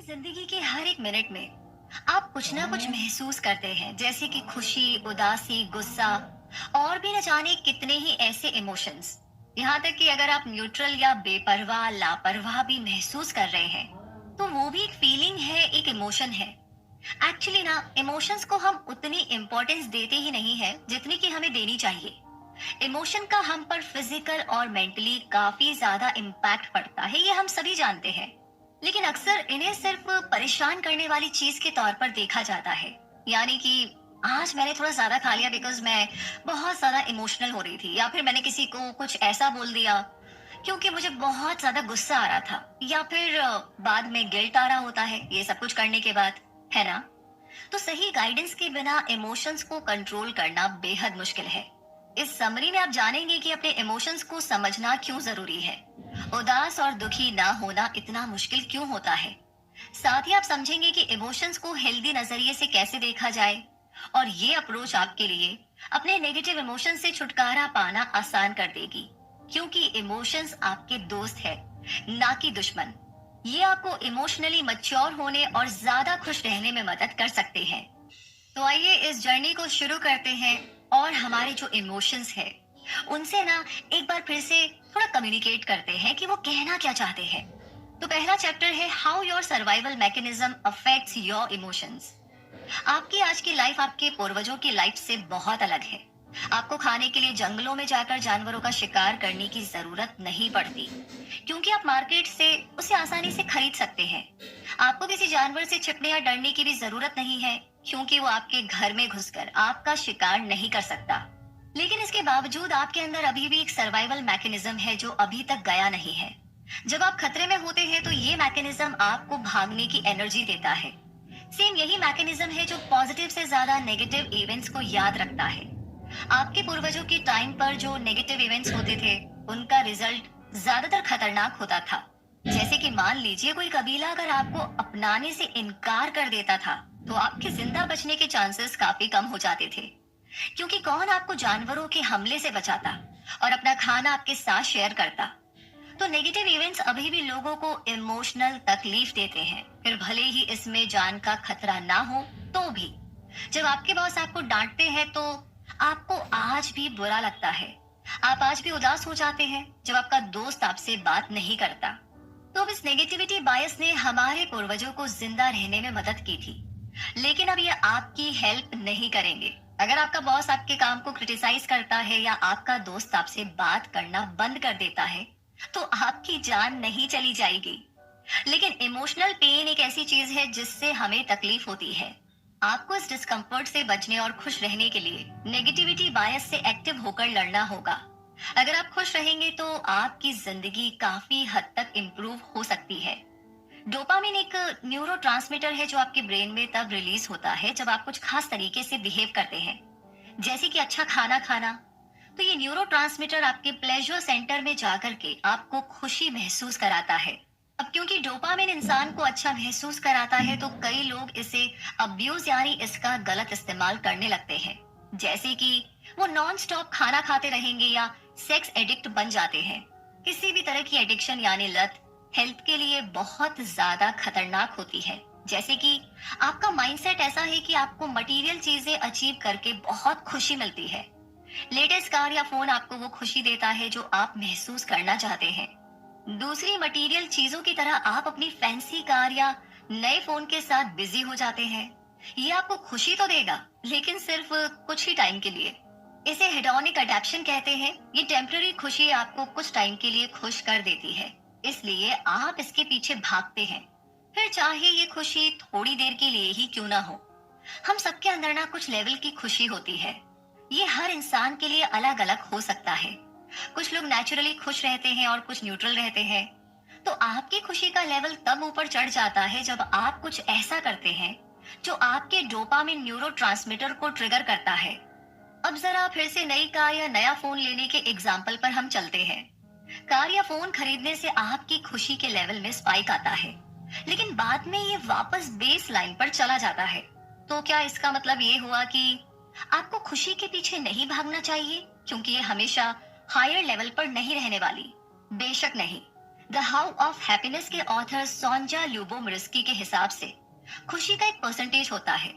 अपनी जिंदगी के हर एक मिनट में आप कुछ ना कुछ महसूस करते हैं, जैसे कि खुशी, उदासी, गुस्सा और भी न जाने कितने ही ऐसे इमोशंस। यहाँ तक कि अगर आप न्यूट्रल या बेपरवाह, लापरवाह भी महसूस कर रहे हैं, तो वो भी एक फीलिंग है, एक इमोशन है। एक्चुअली ना, इमोशंस को हम उतनी इम्पोर्टेंस देते ही नहीं है जितनी कि हमें देनी चाहिए। इमोशन का हम पर फिजिकल और मेंटली काफी ज्यादा इम्पैक्ट पड़ता है, ये हम सभी जानते हैं। लेकिन अक्सर इन्हें सिर्फ परेशान करने वाली चीज के तौर पर देखा जाता है। यानी कि आज मैंने थोड़ा ज्यादा खा लिया बिकॉज मैं बहुत ज्यादा इमोशनल हो रही थी, या फिर मैंने किसी को कुछ ऐसा बोल दिया क्योंकि मुझे बहुत ज्यादा गुस्सा आ रहा था, या फिर बाद में गिल्ट आ रहा होता है ये सब कुछ करने के बाद, है ना? तो सही गाइडेंस के बिना इमोशंस को कंट्रोल करना बेहद मुश्किल है। इस समरी में आप जानेंगे कि अपने इमोशंस को समझना क्यों जरूरी है, उदास और दुखी ना होना इतना मुश्किल क्यों होता है। साथ ही आप समझेंगे कि इमोशंस को हेल्दी नजरिए से कैसे देखा जाए, और ये अप्रोच आपके लिए अपने नेगेटिव इमोशन से छुटकारा पाना आसान कर देगी, क्योंकि इमोशंस आपके दोस्त है, ना कि दुश्मन। ये आपको इमोशनली मैच्योर होने और ज्यादा खुश रहने में मदद कर सकते हैं। तो आइए इस जर्नी को शुरू करते हैं, और हमारे जो इमोशंस है उनसे ना एक बार फिर से थोड़ा कम्युनिकेट करते हैं कि वो कहना क्या चाहते हैं। तो पहला चैप्टर है how your survival mechanism affects your emotions. आपकी आज की लाइफ आपके पूर्वजों की लाइफ से बहुत अलग है। आपको खाने के लिए जंगलों में जाकर जानवरों का शिकार करने की जरूरत नहीं पड़ती, क्योंकि आप मार्केट से उसे आसानी से खरीद सकते हैं। आपको किसी जानवर से छिपने या डरने की भी जरूरत नहीं है, क्योंकि वो आपके घर में घुसकर आपका शिकार नहीं कर सकता। लेकिन इसके बावजूद आपके अंदर अभी भी एक सर्वाइवल मैकेनिज्म है जो अभी तक गया नहीं है। जब आप खतरे में होते हैं तो ये मैकेनिज्म आपको भागने की एनर्जी देता है। सेम यही मैकेनिज्म है जो पॉजिटिव से ज्यादा नेगेटिव इवेंट्स को याद रखता है। आपके पूर्वजों के टाइम पर जो नेगेटिव इवेंट्स होते थे, उनका रिजल्ट ज्यादातर खतरनाक होता था। जैसे कि मान लीजिए कोई कबीला अगर आपको अपनाने से इनकार कर देता था, तो आपके जिंदा बचने के चांसेस काफी कम हो जाते थे, क्योंकि कौन आपको जानवरों के हमले से बचाता और अपना खाना आपके साथ शेयर करता। तो नेगेटिव इवेंट्स अभी भी लोगों को इमोशनल तकलीफ देते हैं, फिर भले ही इसमें जान का खतरा ना हो तो भी। जब आपके बॉस आपको डांटते हैं तो आपको आज भी बुरा लगता है। आप आज भी उदास हो जाते हैं जब आपका दोस्त आपसे बात नहीं करता। तो अब इस नेगेटिविटी बायस ने हमारे पूर्वजों को जिंदा रहने में मदद की थी, लेकिन अब ये आपकी हेल्प नहीं करेंगे। अगर आपका बॉस आपके काम को क्रिटिसाइज करता है या आपका दोस्त आपसे बात करना बंद कर देता है, तो आपकी जान नहीं चली जाएगी। लेकिन इमोशनल पेन एक ऐसी चीज है जिससे हमें तकलीफ होती है। आपको इस डिस्कम्फर्ट से बचने और खुश रहने के लिए नेगेटिविटी बायस से एक्टिव होकर लड़ना होगा। अगर आप खुश रहेंगे तो आपकी जिंदगी काफी हद तक इम्प्रूव हो सकती है। डोपामिन एक न्यूरोट्रांसमीटर है जो आपके ब्रेन में तब रिलीज होता है जब आप कुछ खास तरीके से बिहेव करते हैं, जैसे कि अच्छा खाना खाना। तो ये न्यूरोट्रांसमीटर आपके प्लेजर सेंटर में जाकर के आपको खुशी महसूस कराता है। अब क्योंकि डोपामिन इंसान को अच्छा महसूस कराता है, तो कई लोग इसे अब्यूज यानी इसका गलत इस्तेमाल करने लगते हैं। जैसे कि वो नॉन स्टॉप खाना खाते रहेंगे या सेक्स एडिक्ट बन जाते हैं। किसी भी तरह की एडिक्शन यानी लत हेल्थ के लिए बहुत ज्यादा खतरनाक होती है। जैसे कि आपका माइंडसेट ऐसा है कि आपको मटेरियल चीजें अचीव करके बहुत खुशी मिलती है। लेटेस्ट कार या फोन आपको वो खुशी देता है जो आप महसूस करना चाहते हैं। दूसरी मटेरियल चीजों की तरह आप अपनी फैंसी कार या नए फोन के साथ बिजी हो जाते हैं। ये आपको खुशी तो देगा, लेकिन सिर्फ कुछ ही टाइम के लिए। इसे हेडोनिक अडेप्शन कहते हैं। ये टेम्पररी खुशी आपको कुछ टाइम के लिए खुश कर देती है, इसलिए आप इसके पीछे भागते हैं, फिर चाहे ये खुशी थोड़ी देर के लिए ही क्यों ना हो। हम सबके अंदर ना कुछ लेवल की खुशी होती है। ये हर इंसान के लिए अलग अलग हो सकता है। कुछ लोग नेचुरली खुश रहते हैं और कुछ न्यूट्रल रहते हैं। तो आपकी खुशी का लेवल तब ऊपर चढ़ जाता है जब आप कुछ ऐसा करते हैं जो आपके डोपामिन न्यूरोट्रांसमीटर को ट्रिगर करता है। अब जरा फिर से नई कार या नया फोन लेने के एग्जाम्पल पर हम चलते हैं। कार या फोन खरीदने से आपकी खुशी के लेवल में स्पाइक आता है, लेकिन बाद में ये वापस बेस लाइन पर चला जाता है। तो क्या इसका मतलब ये हुआ कि आपको खुशी के पीछे नहीं भागना चाहिए, क्योंकि ये हमेशा हायर लेवल पर नहीं रहने वाली? बेशक नहीं। द हाउ ऑफ हैप्पीनेस के ऑथर सोंजा ल्यूबोमिर्स्की के हिसाब से खुशी का एक परसेंटेज होता है।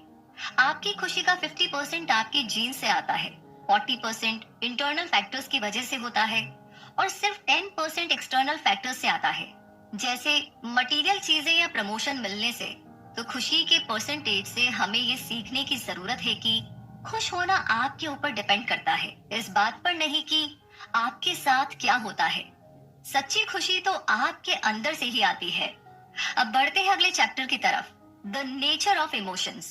आपकी खुशी का 50% आपके जीन से आता है, 40% इंटरनल फैक्टर्स की वजह से होता है और सिर्फ 10% एक्सटर्नल फैक्टर्स से आता है, जैसे मटेरियल चीजें या प्रमोशन मिलने से। तो खुशी के परसेंटेज से हमें ये सीखने की जरूरत है कि खुश होना आपके ऊपर डिपेंड करता है, इस बात पर नहीं कि आपके साथ क्या होता है। सच्ची खुशी तो आपके अंदर से ही आती है। अब बढ़ते हैं अगले चैप्टर की तरफ, द नेचर ऑफ इमोशंस।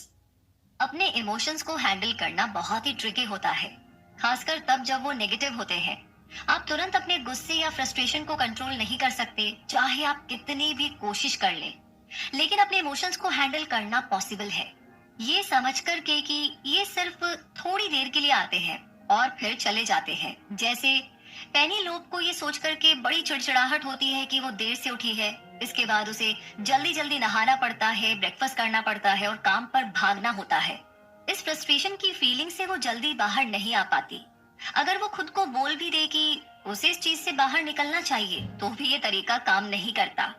अपने इमोशंस को हैंडल करना बहुत ही ट्रिकी होता है, खासकर तब जब वो नेगेटिव होते हैं। आप तुरंत अपने गुस्से या फ्रस्ट्रेशन को कंट्रोल नहीं कर सकते, चाहे आप कितनी भी कोशिश कर लें। लेकिन अपने इमोशंस को हैंडल करना पॉसिबल है, ये समझ कर के कि ये सिर्फ थोड़ी देर के लिए आते हैं और फिर चले जाते हैं। जैसे पेनी लोब को ये सोच कर के बड़ी चिड़चिड़ाहट होती है कि वो देर से उठी है, इसके बाद उसे जल्दी जल्दी नहाना पड़ता है, ब्रेकफास्ट करना पड़ता है और काम पर भागना होता है। इस फ्रस्ट्रेशन की फीलिंग से वो जल्दी बाहर नहीं आ पाती। अगर वो खुद को बोल भी दे कि उसे इस चीज से बाहर निकलना चाहिए, तो भी ये तरीका काम नहीं करता।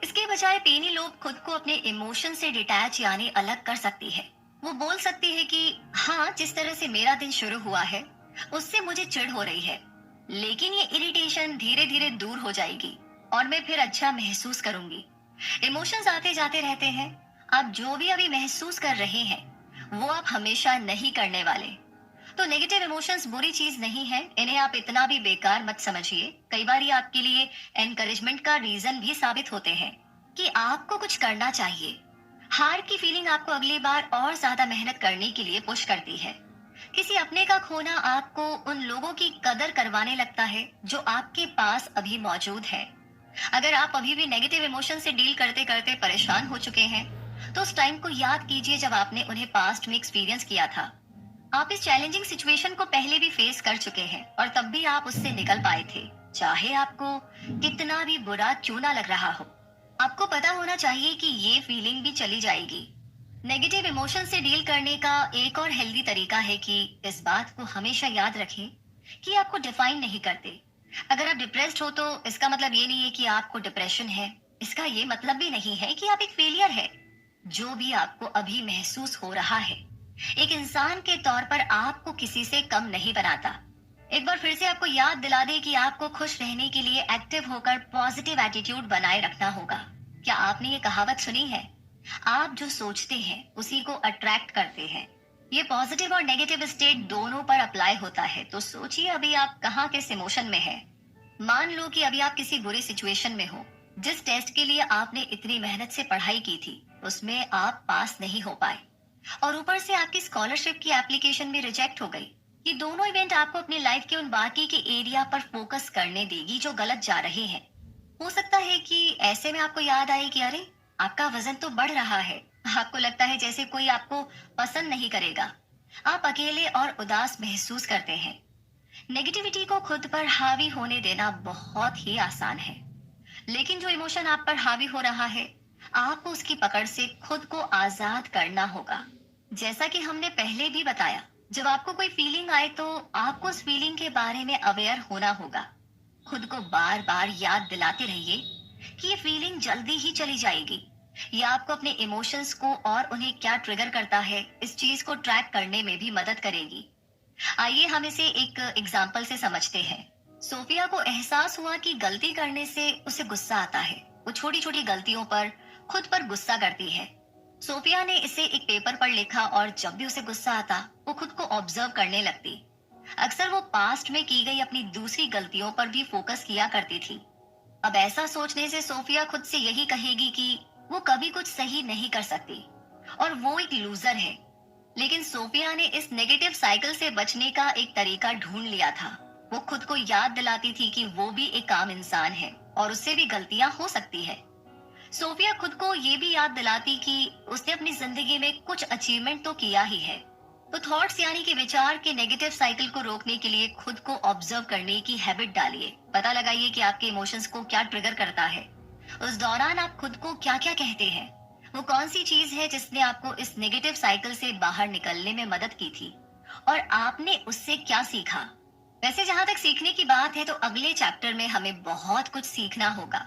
इसके बजाय पेनी लोब खुद को अपने इमोशन से डिटैच यानी अलग कर सकती है। वो बोल सकती है कि हाँ, जिस तरह से मेरा दिन शुरू हुआ है उससे मुझे चिढ़ हो रही है, लेकिन ये इरिटेशन धीरे धीरे दूर हो जाएगी और मैं फिर अच्छा महसूस करूंगी। इमोशंस आते जाते रहते हैं। आप जो भी अभी महसूस कर रहे हैं वो आप हमेशा नहीं करने वाले। तो नेगेटिव इमोशंस बुरी चीज नहीं है, इन्हें आप इतना भी बेकार मत समझिए। कई बार ये आपके लिए एनकरेजमेंट का रीजन भी साबित होते हैं कि आपको कुछ करना चाहिए। हार की फीलिंग आपको अगली बार और ज्यादा मेहनत करने के लिए पुश करती है। किसी अपने का खोना आपको उन लोगों की कदर करवाने लगता है जो आपके पास अभी मौजूद है। अगर आप अभी भी नेगेटिव इमोशन से डील करते करते परेशान हो चुके हैं, तो उस टाइम को याद कीजिए जब आपने उन्हें पास्ट में एक्सपीरियंस किया था। आप इस चैलेंजिंग सिचुएशन को पहले भी फेस कर चुके हैं और तब भी आप उससे निकल पाए थे, चाहे आपको कितना भी बुरा क्यों ना लग रहा हो। आपको पता होना चाहिए कि ये फीलिंग भी चली जाएगी। नेगेटिव इमोशन से डील करने का एक और हेल्दी तरीका है कि इस बात को हमेशा याद रखें कि आपको डिफाइन नहीं करते। अगर आप डिप्रेस्ड हो तो इसका मतलब ये नहीं है कि आपको डिप्रेशन है। इसका ये मतलब भी नहीं है कि आप एक फेलियर है। जो भी आपको अभी महसूस हो रहा है, एक इंसान के तौर पर आपको किसी से कम नहीं बनाता। एक बार फिर से आपको याद दिला दे कि आपको खुश रहने के लिए एक्टिव होकर पॉजिटिव एटीट्यूड बनाए रखना होगा। क्या आपने ये कहावत सुनी है? आप जो सोचते हैं उसी को अट्रैक्ट करते हैं। ये पॉजिटिव और नेगेटिव स्टेट दोनों पर अप्लाई होता है। तो सोचिए अभी आप कहाँ किस इमोशन में हैं। मान लो कि अभी आप किसी बुरी सिचुएशन में हो। जिस टेस्ट के लिए आपने इतनी मेहनत से पढ़ाई की थी उसमें आप पास नहीं हो पाए और ऊपर से आपकी स्कॉलरशिप की एप्लीकेशन भी रिजेक्ट हो गई। ये दोनों इवेंट आपको अपनी लाइफ के उन बाकी के एरिया पर फोकस करने देगी जो गलत जा रहे हैं। हो सकता है कि ऐसे में आपको याद आए कि अरे, आपका वजन तो बढ़ रहा है। आपको लगता है जैसे कोई आपको पसंद नहीं करेगा। आप अकेले और उदास महसूस करते हैं। नेगेटिविटी को खुद पर हावी होने देना बहुत ही आसान है, लेकिन जो इमोशन आप पर हावी हो रहा है, आपको उसकी पकड़ से खुद को आजाद करना होगा। जैसा कि हमने पहले भी बताया, जब आपको कोई फीलिंग आए तो आपको उस फीलिंग के बारे में अवेयर होना होगा। खुद को बार बार याद दिलाते रहिए कि ये फीलिंग जल्दी ही चली जाएगी। ये आपको अपने इमोशंस को और उन्हें क्या ट्रिगर करता है, इस चीज को ट्रैक करने में भी मदद करेगी। आइए हम इसे एक एग्जाम्पल से समझते हैं। सोफिया को एहसास हुआ कि गलती करने से उसे गुस्सा आता है। वो छोटी छोटी गलतियों पर खुद पर गुस्सा करती है। सोफिया ने इसे एक पेपर पर लिखा और जब भी उसे गुस्सा आता वो खुद को ऑब्जर्व करने लगती। अक्सर वो पास्ट में की गई अपनी दूसरी गलतियों पर भी फोकस किया करती थी। अब ऐसा सोचने से सोफिया खुद से यही कहेगी कि वो कभी कुछ सही नहीं कर सकती और वो एक लूजर है। लेकिन सोफिया ने इस नेगेटिव साइकिल से बचने का एक तरीका ढूंढ लिया था। वो खुद को याद दिलाती थी कि वो भी एक आम इंसान है और उससे भी गलतियां हो सकती है। सोफिया खुद को ये भी याद दिलाती कि उसने अपनी जिंदगी में कुछ अचीवमेंट तो किया ही है। तो थॉट्स यानी कि विचार के नेगेटिव साइकिल को रोकने के लिए खुद को ऑब्जर्व करने की हैबिट डालिए। पता लगाइए कि आपके इमोशंस को क्या ट्रिगर करता है। उस दौरान आप खुद को क्या क्या कहते हैं। वो कौन सी चीज है जिसने आपको इस नेगेटिव साइकिल से बाहर निकलने में मदद की थी और आपने उससे क्या सीखा। वैसे जहां तक सीखने की बात है तो अगले चैप्टर में हमें बहुत कुछ सीखना होगा।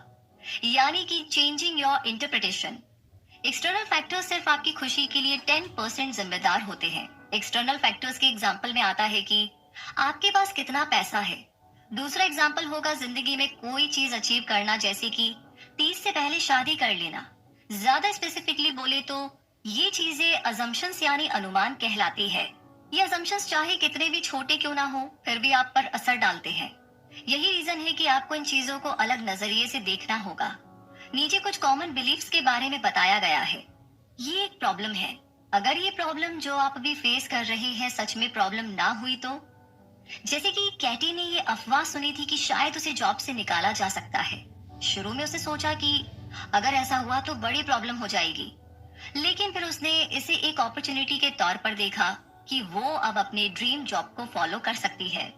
यानी कि changing your interpretation. External factors सिर्फ आपकी खुशी के लिए 10% जिम्मेदार होते हैं। एक्सटर्नल फैक्टर्स के एग्जाम्पल में आता है कि आपके पास कितना पैसा है। दूसरा एग्जाम्पल होगा जिंदगी में कोई चीज अचीव करना, जैसे कि 30 से पहले शादी कर लेना। ज्यादा स्पेसिफिकली बोले तो ये चीजें अजम्पशंस यानी अनुमान कहलाती है। ये अजम्पशंस चाहे कितने भी छोटे क्यों ना हो, फिर भी आप पर असर डालते हैं। यही रीजन है कि आपको इन चीजों को अलग नजरिए से देखना होगा। नीचे कुछ कॉमन बिलीफ्स के बारे में बताया गया है। ये एक प्रॉब्लम है। अगर ये प्रॉब्लम जो आप अभी फेस कर रहे हैं सच में प्रॉब्लम ना हुई तो, जैसे कि कैटी ने ये अफवाह सुनी थी कि शायद उसे जॉब से निकाला जा सकता है। शुरू में उसने सोचा कि अगर ऐसा हुआ तो बड़ी प्रॉब्लम हो जाएगी, लेकिन फिर उसने इसे एक अपॉर्चुनिटी के तौर पर देखा कि वो अब अपने ड्रीम जॉब को फॉलो कर सकती है।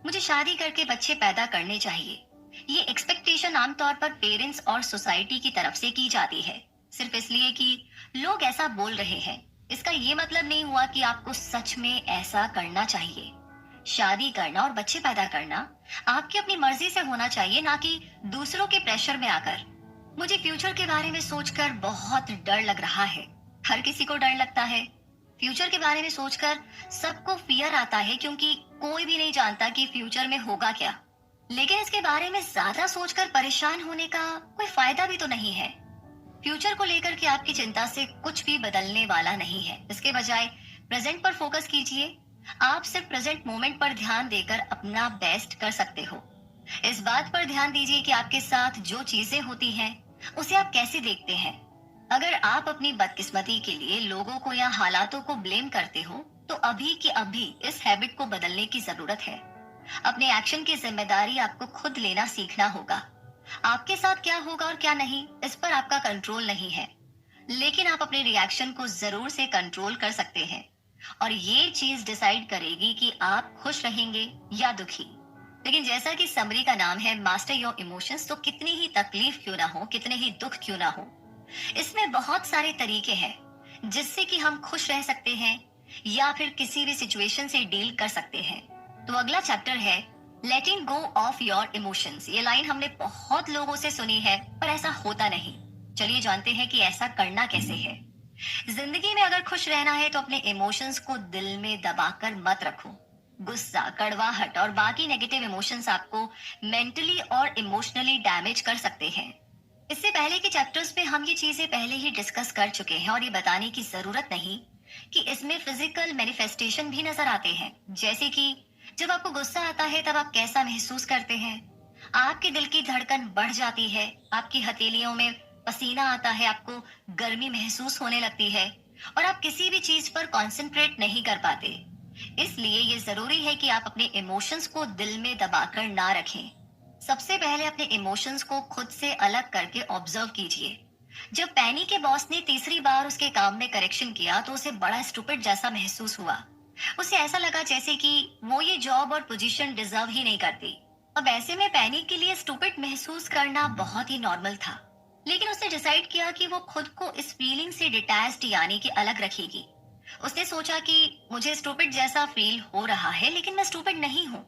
मुझे शादी करके बच्चे पैदा करने चाहिए, ये एक्सपेक्टेशन आमतौर पर पेरेंट्स और सोसाइटी की तरफ से की जाती है, सिर्फ इसलिए कि लोग ऐसा बोल रहे हैं। इसका ये मतलब नहीं हुआ कि आपको सच में ऐसा करना चाहिए। शादी करना और बच्चे पैदा करना आपकी अपनी मर्जी से होना चाहिए, ना कि दूसरों के प्रेशर में आकर। मुझे फ्यूचर के बारे में सोचकर बहुत डर लग रहा है। हर किसी को डर लगता है। फ्यूचर के बारे में सोचकर सबको फियर आता है, क्योंकि कोई भी नहीं जानता कि फ्यूचर में होगा क्या। लेकिन इसके बारे में ज्यादा सोचकर परेशान होने का कोई फायदा भी तो नहीं है। फ्यूचर को लेकर के आपकी चिंता से कुछ भी बदलने वाला नहीं है। इसके बजाय प्रेजेंट पर फोकस कीजिए। आप सिर्फ प्रेजेंट मोमेंट पर ध्यान देकर अपना बेस्ट कर सकते हो। इस बात पर ध्यान दीजिए कि आपके साथ जो चीजें होती हैं उसे आप कैसे देखते हैं। अगर आप अपनी बदकिस्मती के लिए लोगों को या हालातों को ब्लेम करते हो, तो अभी की अभी इस हैबिट को बदलने की जरूरत है। अपने एक्शन की जिम्मेदारी आपको खुद लेना सीखना होगा। आपके साथ क्या होगा और क्या नहीं, इस पर आपका कंट्रोल नहीं है, लेकिन आप अपने रिएक्शन को जरूर से कंट्रोल कर सकते हैं। और ये चीज डिसाइड करेगी कि आप खुश रहेंगे या दुखी। लेकिन जैसा कि समरी का नाम है मास्टर योर इमोशंस, तो कितनी ही तकलीफ क्यों ना हो, कितने ही दुख क्यों ना हो, इसमें बहुत सारे तरीके हैं जिससे कि हम खुश रह सकते हैं या फिर किसी भी सिचुएशन से डील कर सकते हैं। तो अगला चैप्टर है लेटिंग गो ऑफ योर इमोशंस। ये लाइन हमने बहुत लोगों से सुनी है, पर ऐसा होता नहीं। चलिए जानते हैं कि ऐसा करना कैसे है। जिंदगी में अगर खुश रहना है तो अपने इमोशंस को दिल में दबाकर मत रखो। गुस्सा, कड़वाहट और बाकी नेगेटिव इमोशंस आपको मेंटली और इमोशनली डैमेज कर सकते हैं। इससे पहले के चैप्टर्स में हम ये चीजें पहले ही डिस्कस कर चुके हैं, और ये बताने की जरूरत नहीं कि इसमें फिजिकल मैनिफेस्टेशन भी नजर आते हैं। जैसे कि जब आपको गुस्सा आता है तब आप कैसा महसूस करते हैं। आपके दिल की धड़कन बढ़ जाती है, आपकी हथेलियों में पसीना आता है, आपको गर्मी महसूस होने लगती है, और आप किसी भी चीज पर कंसंट्रेट नहीं कर पाते। इसलिए ये जरूरी है कि आप अपने इमोशंस को दिल में दबाकर ना रखें। सबसे पहले अपने इमोशंस को खुद से अलग करके ऑब्जर्व कीजिए। जब पैनी के बॉस ने तीसरी बार उसके काम में करेक्शन किया तो उसे बड़ा स्टूपिड जैसा महसूस हुआ। उसे ऐसा लगा जैसे कि वो ये जॉब और पोजीशन डिजर्व ही नहीं करती। अब ऐसे में पैनी के लिए स्टूपिड महसूस करना बहुत ही नॉर्मल था, लेकिन उसने डिसाइड किया कि वो खुद को इस फीलिंग से डिटैच्ड यानी कि अलग रखेगी। उसने सोचा कि मुझे स्टूपिड जैसा फील हो रहा है, लेकिन मैं स्टूपिड नहीं हूँ।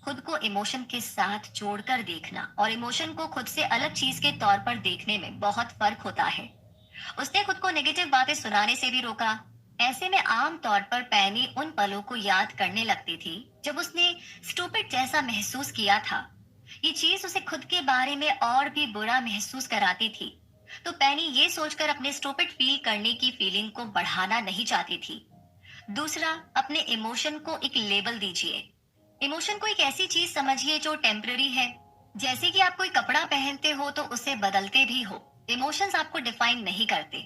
खुद को इमोशन के साथ जोड़कर देखना और इमोशन को खुद से अलग चीज के तौर पर देखने में बहुत फर्क होता है। उसने खुद को नेगेटिव बातें सुनाने से भी रोका। ऐसे में आम तौर पर पैनी उन पलों को याद करने लगती थी जब उसने स्टूपिड जैसा महसूस किया था। ये चीज उसे खुद के बारे में और भी बुरा महसूस कराती थी। तो पैनी ये सोचकर अपने स्टूपिड फील करने की फीलिंग को बढ़ाना नहीं चाहती थी। दूसरा, अपने इमोशन को एक लेबल दीजिए। इमोशन को एक ऐसी चीज समझिए जो टेम्पररी है। जैसे कि आप कोई कपड़ा पहनते हो तो उसे बदलते भी हो। इमोशंस आपको डिफाइन नहीं करते।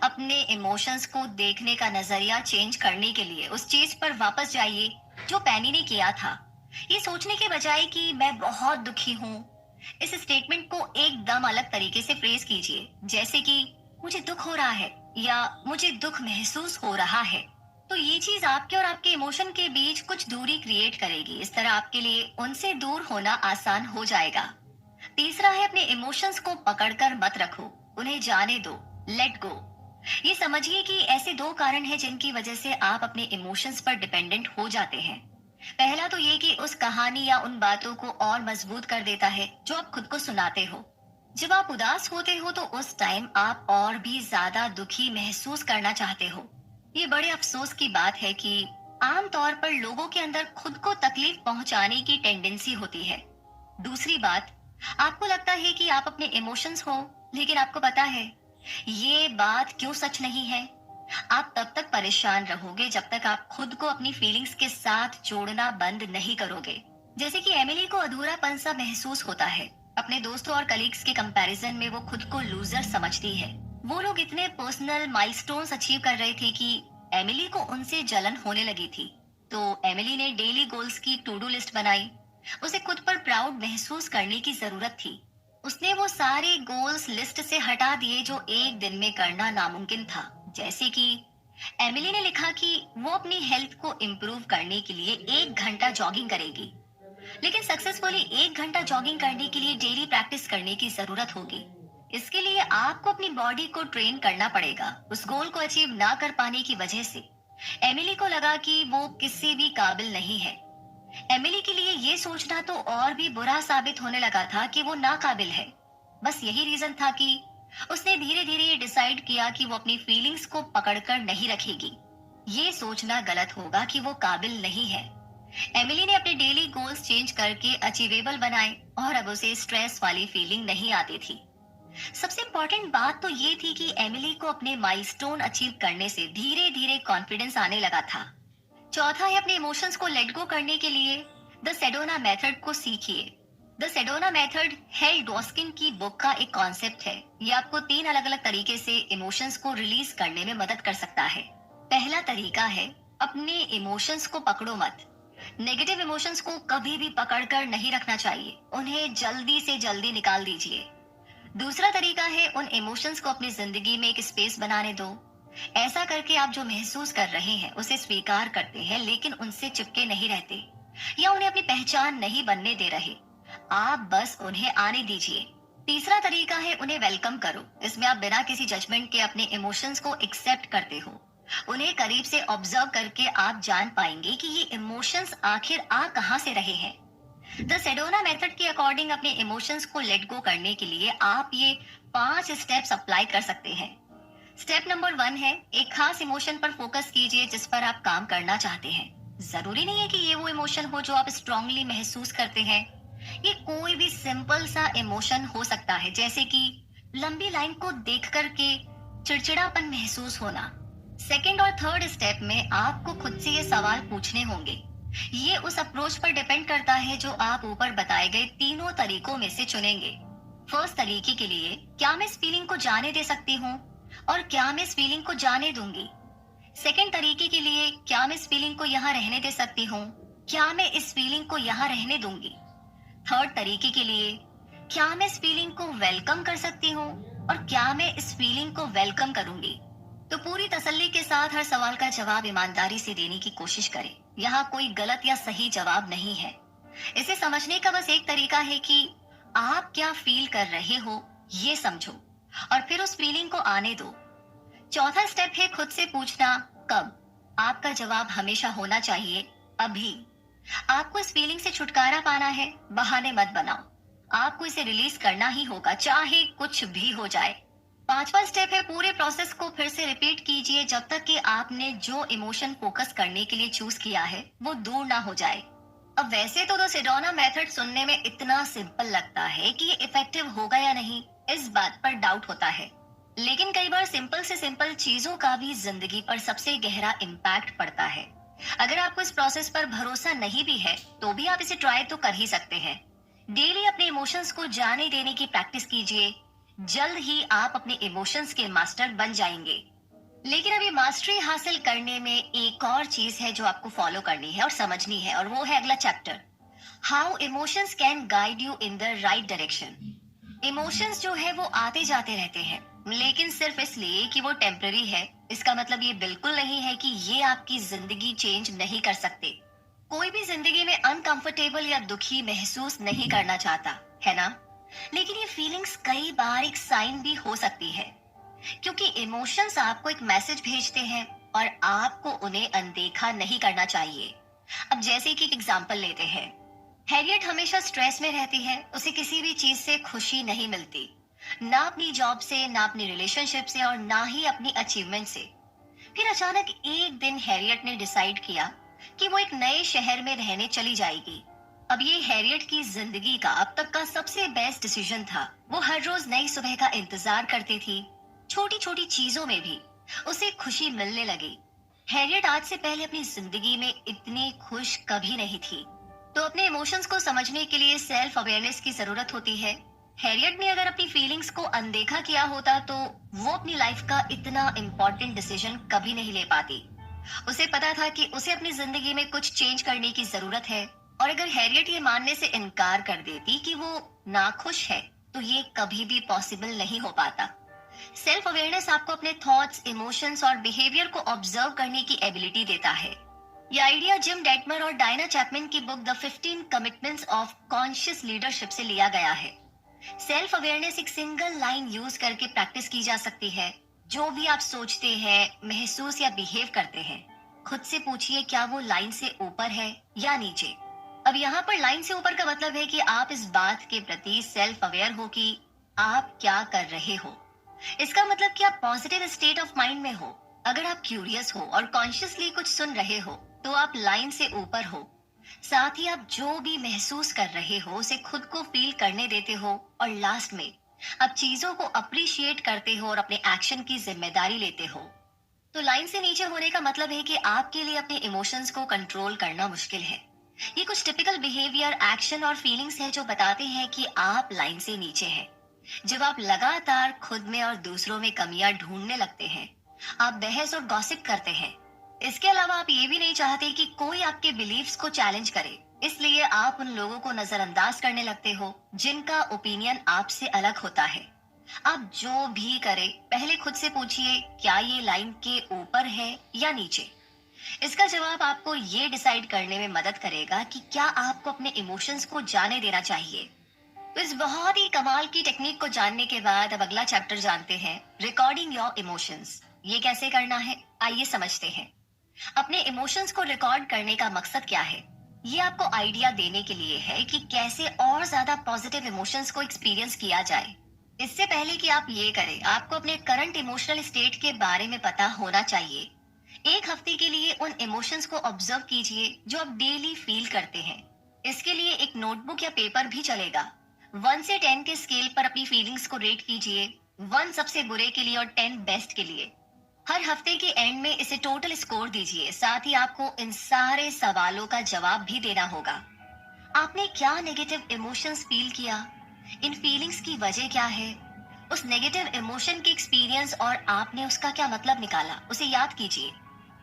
अपने इमोशंस को देखने का नजरिया चेंज करने के लिए उस चीज पर वापस जाइए जो पैनी ने किया था। ये सोचने के बजाय कि मैं बहुत दुखी हूँ, इस स्टेटमेंट को एकदम अलग तरीके से फ्रेज कीजिए, जैसे कि मुझे दुख हो रहा है या मुझे दुख महसूस हो रहा है। तो ये चीज आपके और आपके इमोशन के बीच कुछ दूरी क्रिएट करेगी। इस तरह आपके लिए उनसे दूर होना आसान हो जाएगा। तीसरा है अपने इमोशंस को पकड़कर मत रखो, उन्हें जाने दो, लेट गो। ये समझिए कि ऐसे दो कारण हैं जिनकी वजह से आप अपने इमोशंस पर डिपेंडेंट हो जाते हैं। पहला तो ये कि उस कहानी या उन बातों को और मजबूत कर देता है जो आप खुद को सुनाते हो। जब आप उदास होते हो तो उस टाइम आप और भी ज्यादा दुखी महसूस करना चाहते हो। ये बड़े अफसोस की बात है कि आमतौर पर लोगों के अंदर खुद को तकलीफ पहुंचाने की टेंडेंसी होती है। दूसरी बात, आपको लगता है कि आप अपने इमोशंस हो, लेकिन आपको पता है ये बात क्यों सच नहीं है। आप तब तक परेशान रहोगे जब तक आप खुद को अपनी फीलिंग्स के साथ जोड़ना बंद नहीं करोगे। जैसे कि एमिली को अधूरापन सा महसूस होता है। अपने दोस्तों और कलीग्स के कंपैरिजन में वो खुद को लूजर समझती है। वो लोग इतने पर्सनल माइलस्टोन्स अचीव कर रहे थे कि एमिली को उनसे जलन होने लगी थी। तो एमिली ने डेली गोल्स की टू डू लिस्ट बनाई। उसे खुद पर प्राउड महसूस करने की जरूरत थी। उसने वो सारे गोल्स लिस्ट से हटा दिए जो एक दिन में करना नामुमकिन था। जैसे कि एमिली ने लिखा कि वो अपनी हेल्थ को इम्प्रूव करने के लिए 1 घंटा जॉगिंग करेगी। लेकिन सक्सेसफुली 1 घंटा जॉगिंग करने के लिए डेली प्रैक्टिस करने की जरूरत होगी। इसके लिए आपको अपनी बॉडी को ट्रेन करना पड़ेगा। उस गोल को अचीव ना कर पाने की वजह से एमिली को लगा कि वो किसी भी काबिल नहीं है। एमिली के लिए ये सोचना तो और भी बुरा साबित होने लगा था कि वो नाकाबिल है। बस यही रीजन था कि उसने धीरे धीरे ये डिसाइड किया कि वो अपनी फीलिंग्स को पकड़कर नहीं रखेगी। ये सोचना गलत होगा कि वो काबिल नहीं है। एमिली ने अपने डेली गोल्स चेंज करके अचीवेबल बनाए और अब उसे स्ट्रेस वाली फीलिंग नहीं आती थी। सबसे इम्पोर्टेंट बात तो ये थी कि एमिली को अपने माइलस्टोन अचीव करने से धीरे धीरे कॉन्फिडेंस आने लगा था। चौथा है, अपने इमोशंस को लेट गो करने के लिए द सेडोना मेथड को सीखिए। द सेडोना मेथड हेल डॉस्किन की बुक का एक कॉन्सेप्ट है। ये आपको 3 अलग अलग तरीके से इमोशंस को रिलीज करने में मदद कर सकता है। पहला तरीका है, अपने इमोशंस को पकड़ो मत। नेगेटिव इमोशंस को कभी भी पकड़कर नहीं रखना चाहिए, उन्हें जल्दी से जल्दी निकाल दीजिए। दूसरा तरीका है, उन इमोशंस को अपनी जिंदगी में एक स्पेस बनाने दो। ऐसा करके आप जो महसूस कर रहे हैं उसे स्वीकार करते हैं, लेकिन उनसे चिपके नहीं रहते या उन्हें अपनी पहचान नहीं बनने दे रहे। आप बस उन्हें आने दीजिए। तीसरा तरीका है, उन्हें वेलकम करो। इसमें आप बिना किसी जजमेंट के अपने इमोशंस को एक्सेप्ट करते हो। उन्हें करीब से ऑब्जर्व करके आप जान पाएंगे कि ये इमोशंस आखिर आ कहां से रहे हैं। द सेडोना मेथड के अकॉर्डिंग अपने इमोशंस को लेट गो करने के लिए आप ये 5 स्टेप्स अप्लाई कर सकते हैं। स्टेप नंबर 1 है, एक खास इमोशन पर फोकस कीजिए जिस पर आप काम करना चाहते हैं। जरूरी नहीं है कि ये वो इमोशन हो जो आप स्ट्रांगली महसूस करते हैं। ये कोई भी सिंपल सा इमोशन हो सकता है, जैसे कि लंबी लाइन को देख करके चिड़चिड़ापन महसूस होना। सेकंड और थर्ड स्टेप में आपको खुद से ये सवाल पूछने होंगे। ये उस अप्रोच पर डिपेंड करता है जो आप ऊपर बताए गए तीनों तरीकों में से चुनेंगे। फर्स्ट तरीके के लिए, क्या मैं इस फीलिंग को जाने दे सकती हूँ और क्या मैं इस फीलिंग को जाने दूंगी। सेकंड तरीके के लिए, क्या मैं इस फीलिंग को यहाँ रहने दे सकती हूँ, क्या मैं इस फीलिंग को यहाँ रहने दूंगी। थर्ड तरीके के लिए, क्या मैं इस फीलिंग को वेलकम कर सकती हूँ और क्या मैं इस फीलिंग को वेलकम करूंगी। तो पूरी तसल्ली के साथ हर सवाल का जवाब ईमानदारी से देने की कोशिश करें। यहाँ कोई गलत या सही जवाब नहीं है। इसे समझने का बस एक तरीका है कि आप क्या फील कर रहे हो ये समझो और फिर उस फीलिंग को आने दो। चौथा स्टेप है खुद से पूछना, कब। आपका जवाब हमेशा होना चाहिए, अभी। आपको इस फीलिंग से छुटकारा पाना है, बहाने मत बनाओ। आपको इसे रिलीज करना ही होगा, चाहे कुछ भी हो जाए। पांचवा स्टेप है, पूरे प्रोसेस को फिर से रिपीट कीजिए जब तक कि आपने जो इमोशन फोकस करने के लिए चूज किया है वो दूर ना हो जाए। अब वैसे तो सेडोना मेथड सुनने में इतना सिंपल लगता है कि ये इफेक्टिव होगा या नहीं, इस बात पर डाउट होता है। लेकिन कई बार सिंपल से सिंपल चीजों का भी जिंदगी पर सबसे गहरा इम्पैक्ट पड़ता है। अगर आपको इस प्रोसेस पर भरोसा नहीं भी है तो भी आप इसे ट्राई तो कर ही सकते हैं। डेली अपने इमोशंस को जाने देने की प्रैक्टिस कीजिए। जल्द ही आप अपने इमोशंस के मास्टर बन जाएंगे। लेकिन अभी मास्टरी हासिल करने में एक और चीज है जो आपको फॉलो करनी है और समझनी है, और वो है अगला chapter, how emotions can guide you in the right direction. Emotions जो है वो आते जाते रहते हैं, लेकिन सिर्फ इसलिए कि वो टेम्पररी है इसका मतलब ये बिल्कुल नहीं है कि ये आपकी जिंदगी चेंज नहीं कर सकते। कोई भी जिंदगी में अनकंफर्टेबल या दुखी महसूस नहीं करना चाहता, है ना। लेकिन ये फीलिंग्स कई बार एक साइन भी हो सकती है, क्योंकि इमोशंस आपको एक मैसेज भेजते हैं और आपको उन्हें अनदेखा नहीं करना चाहिए। अब जैसे कि एक एग्जांपल लेते हैं, हैरियट हमेशा स्ट्रेस में रहती है, उसे किसी भी चीज से खुशी नहीं मिलती। ना अपनी जॉब से, ना अपनी रिलेशनशिप से और ना ही अपनी अचीवमेंट से। फिर अचानक एक दिन हैरियट ने डिसाइड किया कि वो एक नए शहर में रहने चली जाएगी। अब ये हैरियट की जिंदगी का अब तक का सबसे बेस्ट डिसीजन था। वो हर रोज नई सुबह का इंतजार करती थी। छोटी छोटी चीजों में भी उसे खुशी मिलने लगी। हैरियट आज से पहले अपनी जिंदगी में इतनी खुश कभी नहीं थी। तो अपने इमोशंस को समझने के लिए सेल्फ अवेयरनेस की जरूरत होती है। हैरियट ने अगर अपनी फीलिंग्स को अनदेखा किया होता तो वो अपनी लाइफ का इतना इम्पोर्टेंट डिसीजन कभी नहीं ले पाती। उसे पता था कि उसे अपनी जिंदगी में कुछ चेंज करने की जरूरत है, और अगर हैरियट ये मानने से इनकार कर देती कि वो नाखुश है तो ये कभी भी पॉसिबल नहीं हो पाता। सेल्फ अवेयरनेस आपको अपने थॉट्स, इमोशंस और बिहेवियर को ऑब्जर्व करने की एबिलिटी देता है। ये आइडिया जिम डेटमर और डायना चैपमैन की book the 15 commitments of conscious leadership से लिया गया है। सेल्फ अवेयरनेस एक सिंगल लाइन यूज करके प्रैक्टिस की जा सकती है। जो भी आप सोचते हैं, महसूस या बिहेव करते हैं, खुद से पूछिए क्या वो लाइन से ऊपर है या नीचे। अब यहाँ पर लाइन से ऊपर का मतलब है कि आप इस बात के प्रति सेल्फ अवेयर हो कि आप क्या कर रहे हो। इसका मतलब कि आप पॉजिटिव स्टेट ऑफ माइंड में हो। अगर आप क्यूरियस हो और कॉन्शियसली कुछ सुन रहे हो तो आप लाइन से ऊपर हो। साथ ही आप जो भी महसूस कर रहे हो उसे खुद को फील करने देते हो, और लास्ट में आप चीजों को अप्रिशिएट करते हो और अपने एक्शन की जिम्मेदारी लेते हो। तो लाइन से नीचे होने का मतलब है कि आपके लिए अपने इमोशंस को कंट्रोल करना मुश्किल है। ये कुछ टिपिकल बिहेवियर, एक्शन और फीलिंग्स है जो बताते हैं कि आप लाइन से नीचे हैं। जब आप लगातार खुद में और दूसरों में कमियां ढूंढने लगते हैं, आप बहस और गॉसिप करते हैं। इसके अलावा आप ये भी नहीं चाहते कि कोई आपके बिलीव्स को चैलेंज करे, इसलिए आप उन लोगों को नजरअंदाज करने लगते हो जिनका ओपिनियन आपसे अलग होता है। आप जो भी करें, पहले खुद से पूछिए क्या ये लाइन के ऊपर है या नीचे। इसका जवाब आपको ये डिसाइड करने में मदद करेगा कि क्या आपको अपने इमोशंस को जाने देना चाहिए। तो इस बहुत ही कमाल की टेक्निक को जानने के बाद अब अगला चैप्टर जानते हैं, रिकॉर्डिंग योर इमोशंस। ये कैसे करना है, आइए समझते हैं। अपने इमोशंस को रिकॉर्ड करने का मकसद क्या है? ये आपको आइडिया देने के लिए है कि कैसे और ज्यादा पॉजिटिव इमोशंस को एक्सपीरियंस किया जाए। इससे पहले कि आप ये करें, आपको अपने करंट इमोशनल स्टेट के बारे में पता होना चाहिए। एक हफ्ते के लिए उन इमोशंस को ऑब्जर्व कीजिए जो आप डेली फील करते हैं। इसके लिए एक नोटबुक या पेपर भी चलेगा। 1 से 10 के स्केल पर अपनी फीलिंग्स को रेट कीजिए। 1 सबसे बुरे के लिए और 10 बेस्ट के लिए। हर हफ्ते के एंड में इसे टोटल स्कोर दीजिए। साथ ही आपको इन सारे सवालों का जवाब भी देना होगा। आपने क्या नेगेटिव इमोशंस फील किया? इन फीलिंग्स की वजह क्या है? उस नेगेटिव इमोशन के एक्सपीरियंस और आपने उसका क्या मतलब निकाला, उसे याद कीजिए।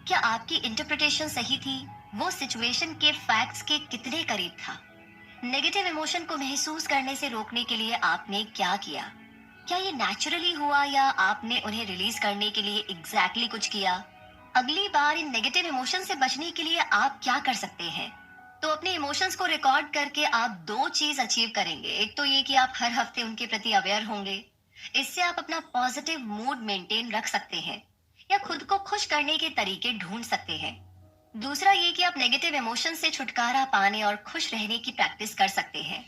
क्या आपकी इंटरप्रिटेशन सही थी? वो सिचुएशन के फैक्ट्स के कितने करीब था? नेगेटिव इमोशन को महसूस करने से रोकने के लिए आपने क्या किया? क्या ये नेचुरली हुआ या आपने उन्हें रिलीज करने के लिए एग्जैक्टली कुछ किया? अगली बार इन नेगेटिव इमोशन से बचने के लिए आप क्या कर सकते हैं? तो अपने इमोशंस को रिकॉर्ड करके आप 2 चीज अचीव करेंगे। एक तो ये कि आप हर हफ्ते उनके प्रति अवेयर होंगे। इससे आप अपना पॉजिटिव मूड मेंटेन रख सकते हैं या खुद को खुश करने के तरीके ढूंढ सकते हैं। दूसरा ये कि आप नेगेटिव इमोशन से छुटकारा पाने और खुश रहने की प्रैक्टिस कर सकते हैं।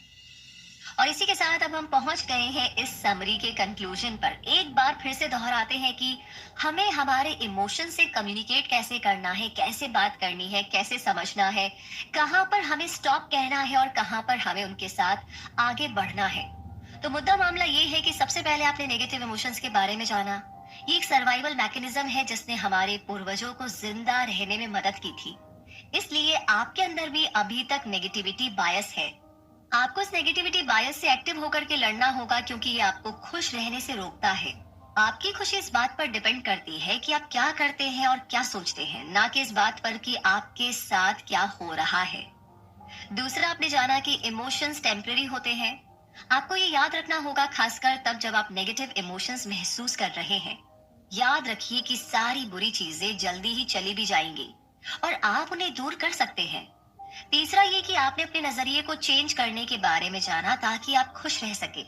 और इसी के साथ अब हम पहुंच गए हैं इस समरी के कंक्लूजन पर। एक बार फिर से दोहराते हैं कि हमें हमारे इमोशन से कम्युनिकेट कैसे करना है, कैसे बात करनी है, कैसे समझना है, कहाँ पर हमें स्टॉप कहना है और कहाँ पर हमें उनके साथ आगे बढ़ना है। तो मुद्दा मामला ये है कि सबसे पहले आपने नेगेटिव इमोशंस के बारे में जाना। ये एक सर्वाइवल मैकेनिज्म है जिसने हमारे पूर्वजों को जिंदा रहने में मदद की थी। इसलिए आपके अंदर भी अभी तक नेगेटिविटी बायस है। आपको इस नेगेटिविटी बायस से एक्टिव होकर के लड़ना होगा, क्योंकि ये आपको खुश रहने से रोकता है। आपकी खुशी इस बात पर डिपेंड करती है कि आप क्या करते हैं और क्या सोचते हैं, ना कि इस बात पर कि आपके साथ क्या हो रहा है। दूसरा, आपने जाना कि इमोशंस टेम्पररी होते हैं। आपको ये याद रखना होगा, खासकर तब जब आप नेगेटिव इमोशंस महसूस कर रहे हैं। याद रखिए कि सारी बुरी चीजें जल्दी ही चली भी जाएंगी और आप उन्हें दूर कर सकते हैं। तीसरा ये कि आपने अपने नजरिए को चेंज करने के बारे में जाना ताकि आप खुश रह सके।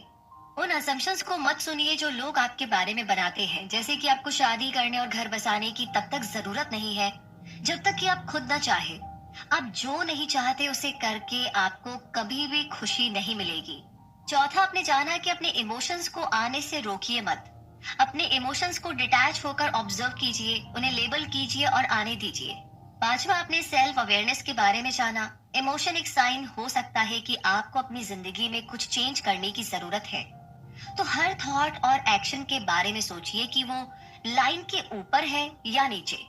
उन असम्पशंस को मत सुनिए जो लोग आपके बारे में बनाते हैं, जैसे कि आपको शादी करने और घर बसाने की तब तक जरूरत नहीं है जब तक कि आप खुद न चाहे। आप जो नहीं चाहते उसे करके आपको कभी भी खुशी नहीं मिलेगी। चौथा, आपने जाना कि अपने इमोशंस को आने से रोकिए मत। अपने इमोशंस को डिटैच होकर ऑब्जर्व कीजिए, उन्हें लेबल कीजिए और आने दीजिए। पांचवा, आपने सेल्फ अवेयरनेस के बारे में जाना। इमोशन एक साइन हो सकता है कि आपको अपनी जिंदगी में कुछ चेंज करने की जरूरत है। तो हर थॉट और एक्शन के बारे में सोचिए कि वो लाइन के ऊपर है या नीचे।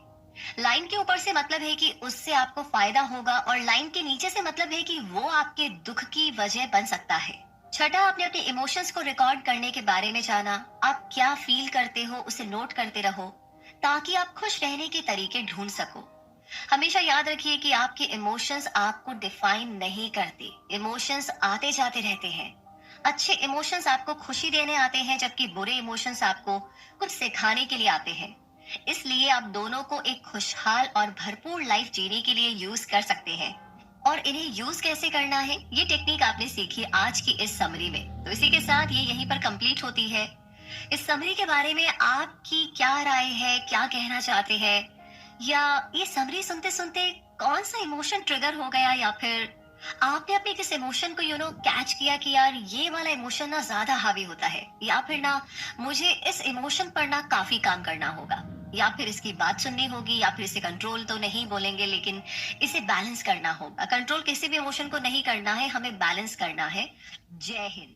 लाइन के ऊपर से मतलब है कि उससे आपको फायदा होगा, और लाइन के नीचे से मतलब है कि वो आपके दुख की वजह बन सकता है। छठा, आपने अपने इमोशंस को रिकॉर्ड करने के बारे में जाना। आप क्या फील करते हो उसे नोट करते रहो, ताकि आप खुश रहने के तरीके ढूंढ सको। हमेशा याद रखिए कि आपके इमोशंस आपको डिफाइन नहीं करते। इमोशंस आते जाते रहते हैं। अच्छे इमोशंस आपको खुशी देने आते हैं, जबकि बुरे इमोशंस आपको कुछ सिखाने के लिए आते हैं। इसलिए आप दोनों को एक खुशहाल और भरपूर लाइफ जीने के लिए यूज कर सकते हैं। और इन्हें यूज कैसे करना है, ये टेक्निक आपने सीखी आज की इस समरी में। तो इसी के साथ ये यहीं पर कंप्लीट होती है। इस समरी के बारे में आपकी क्या राय है, क्या कहना चाहते हैं? या ये समरी सुनते सुनते कौन सा इमोशन ट्रिगर हो गया, या फिर आपने अपने किस इमोशन को कैच किया कि यार ये वाला इमोशन ना ज्यादा हावी होता है, या फिर ना मुझे इस इमोशन पर ना काफी काम करना होगा, या फिर इसकी बात सुननी होगी, या फिर इसे कंट्रोल तो नहीं बोलेंगे लेकिन इसे बैलेंस करना होगा। कंट्रोल किसी भी इमोशन को नहीं करना है, हमें बैलेंस करना है। जय हिंद।